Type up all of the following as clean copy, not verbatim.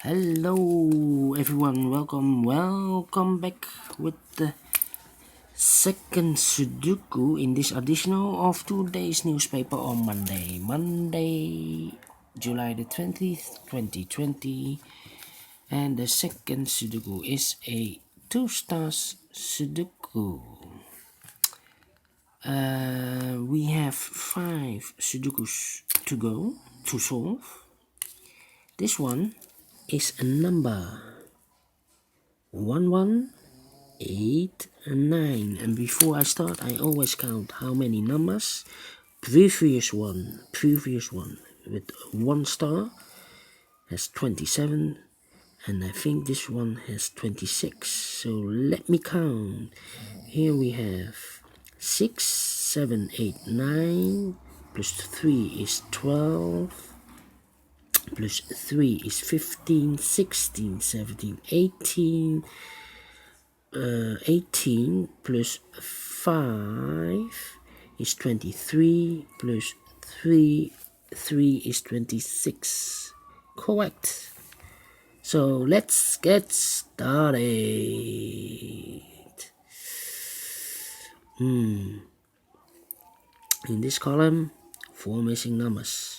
Hello everyone, welcome back with the second Sudoku in this edition of today's newspaper on Monday, July the 20th, 2020. And the second Sudoku is a 2 stars Sudoku. We have 5 Sudokus to solve. This one is a number 1, 8, and 9. And before I start, I always count how many numbers. Previous one with 1 star has 27, and I think this one has 26. So let me count. Here we have 6, 7, 8, 9, plus 3 is 12. Plus 3 is 15, 16, 17, 18. 18 plus 5 is 23, plus 3 is 26. Correct. So let's get started. In this column, 4 missing numbers.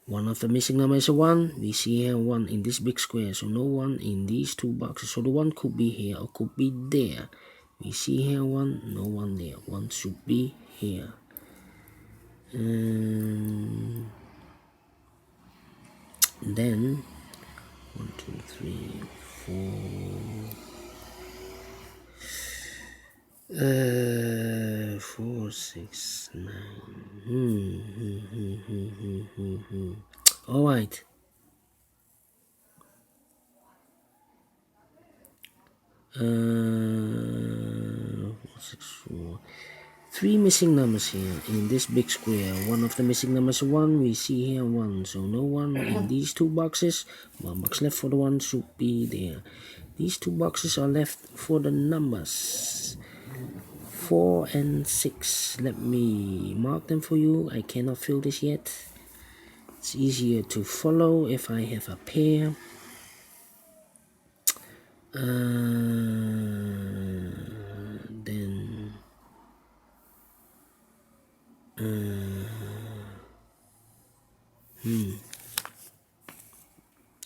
One of the missing numbers is a 1. We see here 1 in this big square, so no 1 in these 2 boxes. So the 1 could be here or could be there. We see here 1, no 1 there. 1 should be here. And then 1, 2, 3, 4. 4, 6, 9. All right. Six, 4. 3 missing numbers here in this big square. One of the missing numbers is 1. We see here 1, so no 1 in these 2 boxes. 1 box left for the 1 should be there. These 2 boxes are left for the numbers 4 and 6. Let me mark them for you. I cannot fill this yet. It's easier to follow if I have a pair.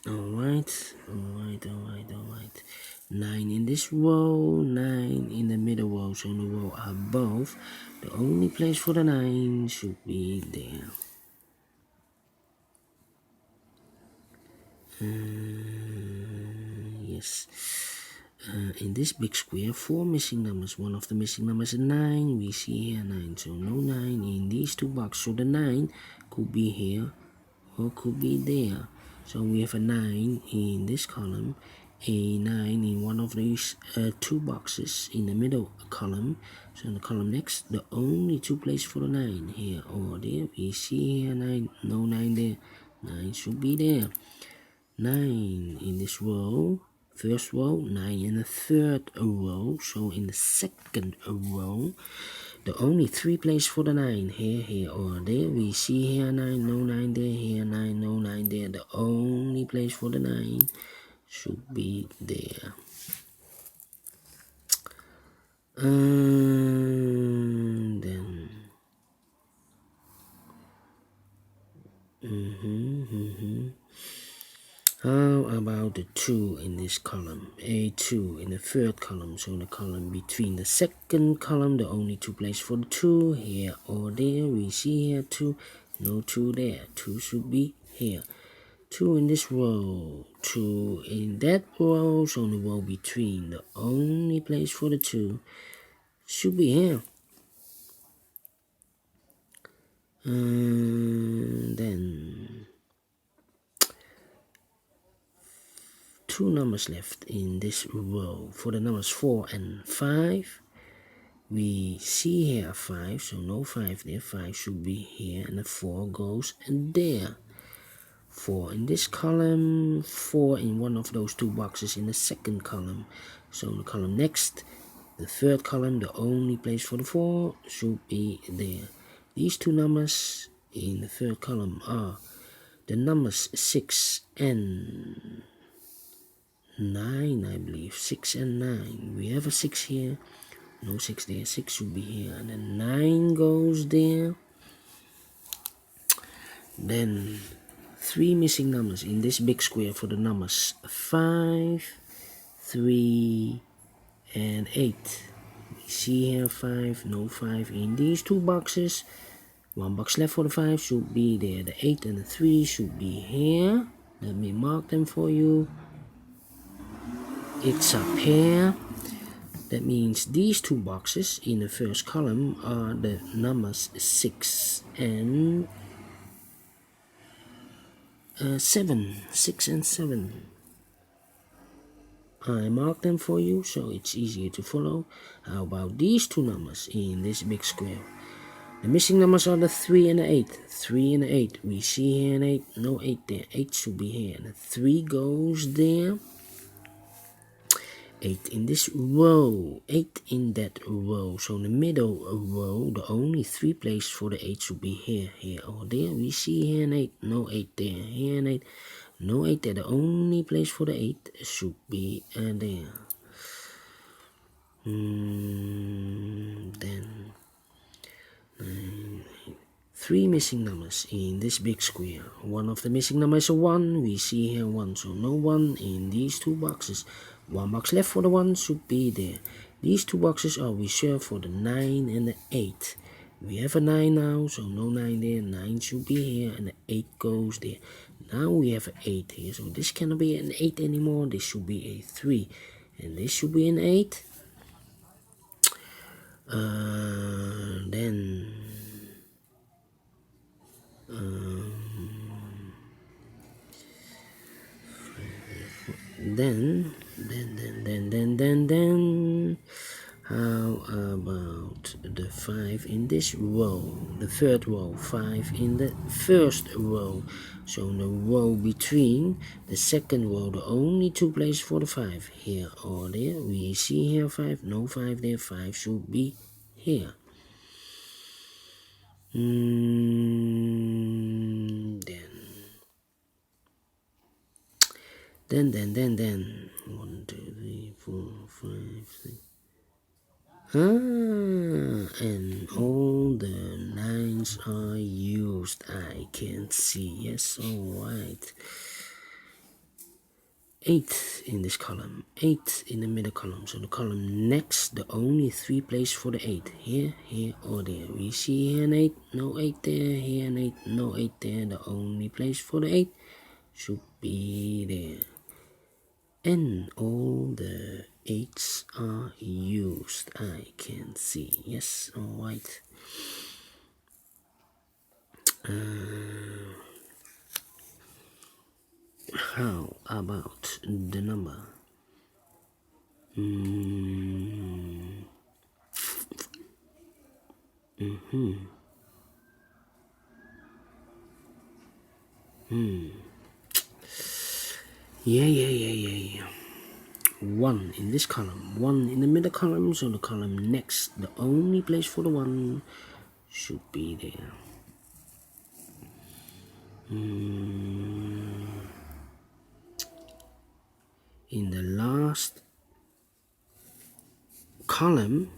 Alright. 9 in this row, 9 in the middle row, so in the row above. The only place for the 9 should be there. Yes. In this big square, 4 missing numbers. One of the missing numbers is 9. We see here 9, so no 9 in these 2 boxes. So the 9 could be here or could be there. So we have a 9 in this column, a 9 in one of these 2 boxes in the middle column. So in the column next, the only 2 places for the 9 here or there. We see here 9, no 9 there. 9 should be there. 9 in this row, first row, 9 in the third row. So in the second row, the only 3 places for the 9 here or there. We see here 9, no 9 there, here 9, no 9 there. The only place for the 9 should be there. And then how about the 2 in this column? A 2 in the third column. So the column between the second column, the only 2 places for the 2 here or there. We see here 2, no 2 there. 2 should be here. 2 in this row, 2 in that row. So the row between, the only place for the 2 should be here. And then 2 numbers left in this row. For the numbers 4 and 5, we see here 5, so no 5 there. 5 should be here, and the 4 goes there. 4 in this column, 4 in one of those 2 boxes in the second column. So in the column next, the third column, the only place for the 4 should be there. These 2 numbers in the third column are the numbers 6 and 9, I believe. 6 and 9. We have a 6 here. No 6 there. 6 should be here. And then 9 goes there. Then 3 missing numbers in this big square for the numbers 5, 3, and 8. We see here 5, no 5 in these 2 boxes. 1 box left for the 5 should be there. The 8 and the 3 should be here. Let me mark them for you. It's up here. That means these 2 boxes in the first column are the numbers 6 and 7. 6 and 7. I mark them for you so it's easier to follow. How about these 2 numbers in this big square? The missing numbers are the 3 and the 8. 3 and the 8. We see here an 8. No 8 there. 8 should be here. And the 3 goes there. 8 in this row. 8 in that row. So in the middle row, the only 3 places for the 8 should be here, here, or there. We see here an 8. No 8 there. Here an 8. No 8 there. The only place for the 8 should be there. Then 3 missing numbers in this big square. One of the missing numbers is a 1. We see here 1. So no 1 in these 2 boxes. 1 box left for the 1 should be there. These 2 boxes are reserved for the 9 and the 8. We have a 9 now, so no 9 there. 9 should be here and the 8 goes there. Now we have an 8 here, so this cannot be an 8 anymore. This should be a 3. And this should be an 8. Then how about the 5 in this row? The third row, 5 in the first row. So in the row between the second row, the only 2 places for the 5, here or there. We see here 5, no 5 there. 5 should be here. Then 1, 2, 3, 4, 5, 6. And all the 9s are used. I can see. Yes, alright. 8 in this column. 8 in the middle column. So the column next, the only 3 places for the 8. Here, here, or there. We see here an 8. No 8 there. Here an 8. No 8 there. The only place for the 8 should be there. And all the 8s are used. I can see. Yes, alright. How about the number? Yeah. 1 in this column. 1 in the middle column. So the column next, the only place for the 1 should be there. In the last column,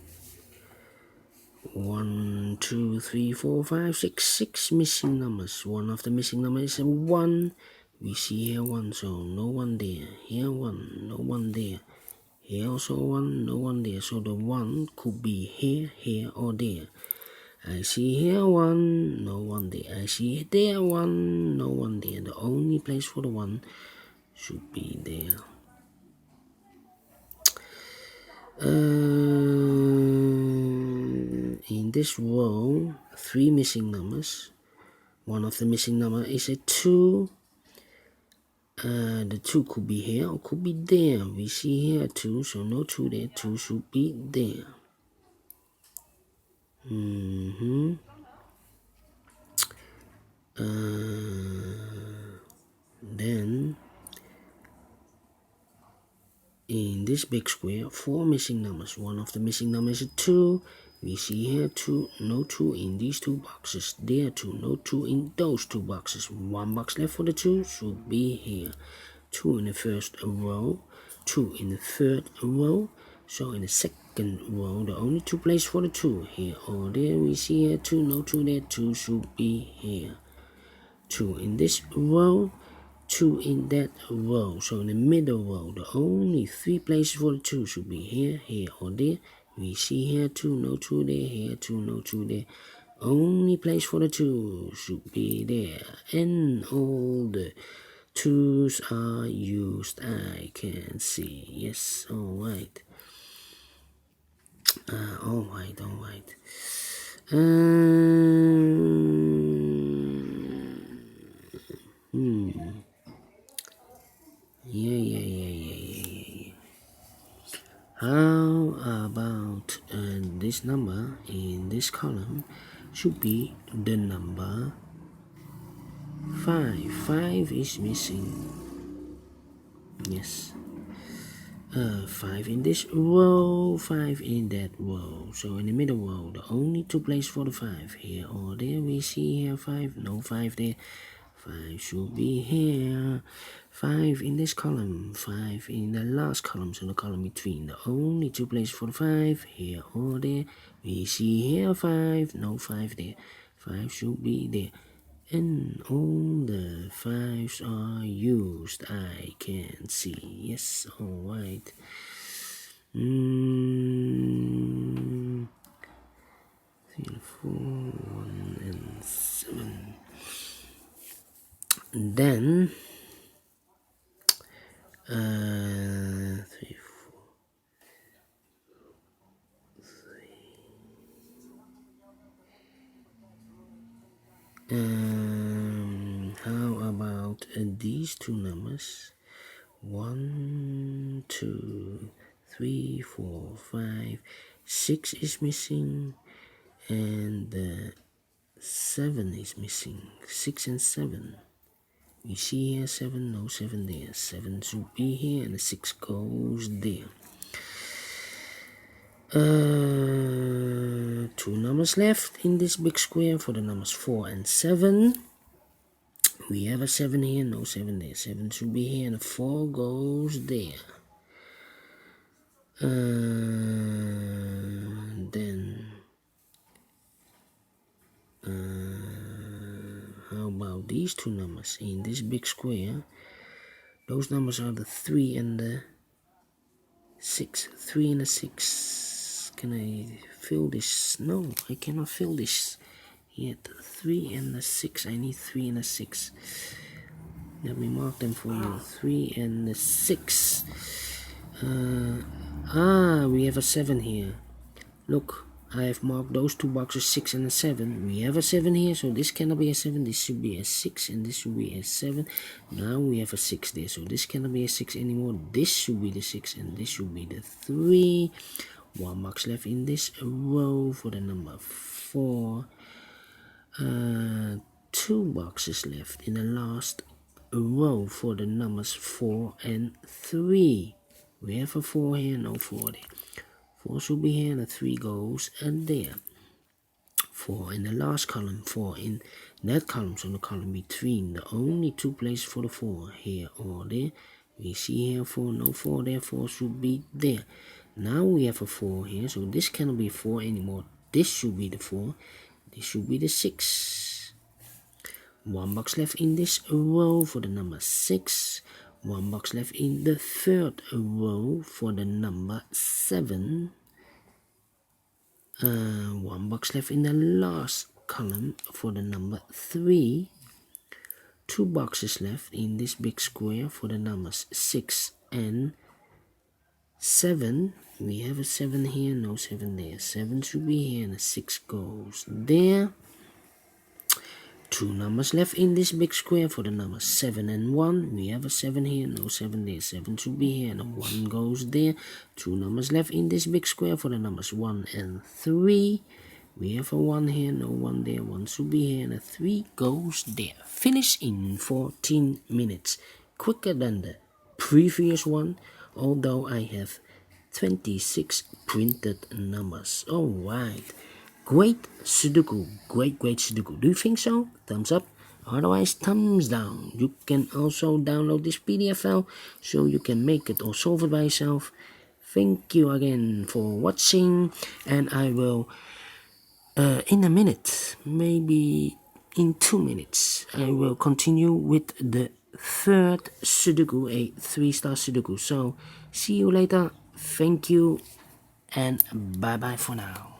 1, 2, 3, 4, 5, 6, 6 missing numbers. One of the missing numbers is a 1. We see here 1, so no 1 there. Here 1, no 1 there. Here also 1, no 1 there. So the 1 could be here, here, or there. I see here 1, no 1 there. I see there 1, no 1 there. The only place for the 1 should be there. In this row, 3 missing numbers. One of the missing number is a 2. The 2 could be here or could be there. We see here a 2, so no 2 there. 2 should be there. Then in this big square, 4 missing numbers. One of the missing numbers is a 2. We see here 2, no 2 in these 2 boxes. There 2, no 2 in those 2 boxes. 1 box left for the 2 should be here. 2 in the first row, 2 in the third row. So in the second row, the only 2 places for the 2 here or there. We see here 2, no 2 there, 2 should be here. 2 in this row, 2 in that row. So in the middle row, the only 3 places for the 2 should be here, here or there. We see here 2, no 2 there, here 2, no 2 there. Only place for the 2 should be there. And all the 2's are used, I can see. Yes, alright. Alright. Yeah. How about this number in this column should be the number 5. 5 is missing. Yes. 5 in this row, 5 in that row. So in the middle row, the only 2 places for the 5 here or there. We see here 5, no 5 there. 5 should be here. 5 in this column, 5 in the last column, so the column between. The only 2 places for the 5 here or there. We see here 5, no 5 there. 5 should be there. And all the 5's are used, I can see. Yes, alright. 3, 4, 1, and 7. Then 3, 4, 3. How about these 2 numbers? 1, 2, 3, 4, 5, 6 is missing, and 7 is missing. 6 and 7. We see here 7, no 7 there. 7 should be here, and the 6 goes there. 2 numbers left in this big square for the numbers 4 and 7. We have a 7 here, no 7 there. 7 should be here, and a 4 goes there. Then how about these 2 numbers in this big square? Those numbers are the 3 and the 6. 3 and the 6. Can I fill this? No, I cannot fill this yet. 3 and the 6. I need 3 and the 6. Let me mark them for you. 3 and the 6. We have a 7 here. Look, I have marked those 2 boxes 6 and a 7. We have a 7 here, so this cannot be a 7. This should be a 6, and this should be a 7. Now we have a 6 there, so this cannot be a 6 anymore. This should be the 6, and this should be the 3. 1 box left in this row for the number 4. 2 boxes left in the last row for the numbers 4 and 3. We have a 4 here, no 4 there. 4 should be here, and a 3 goes and there. 4 in the last column, 4 in that column, so the column between. The only 2 places for the 4 here or there. We see here 4, no 4 there. 4 should be there. Now we have a 4 here, so this cannot be 4 anymore. This should be the 4. This should be the 6. 1 box left in this row for the number 6. 1 box left in the third row for the number 7. 1 box left in the last column for the number 3. 2 boxes left in this big square for the numbers 6 and 7. We have a 7 here, no 7 there. 7 should be here, and a 6 goes there. 2 numbers left in this big square for the numbers 7 and 1. We have a 7 here, no 7 there. 7 should be here, and a 1 goes there. 2 numbers left in this big square for the numbers 1 and 3. We have a 1 here, no 1 there. 1 should be here, and a 3 goes there. Finish in 14 minutes. Quicker than the previous one, although I have 26 printed numbers. Alright. Great Sudoku. Great Sudoku. Do you think so? Thumbs up. Otherwise, thumbs down. You can also download this PDF file so you can make it or solve it by yourself. Thank you again for watching, and I will in a minute, maybe in 2 minutes, I will continue with the third Sudoku, a 3-star Sudoku. So see you later. Thank you and bye bye for now.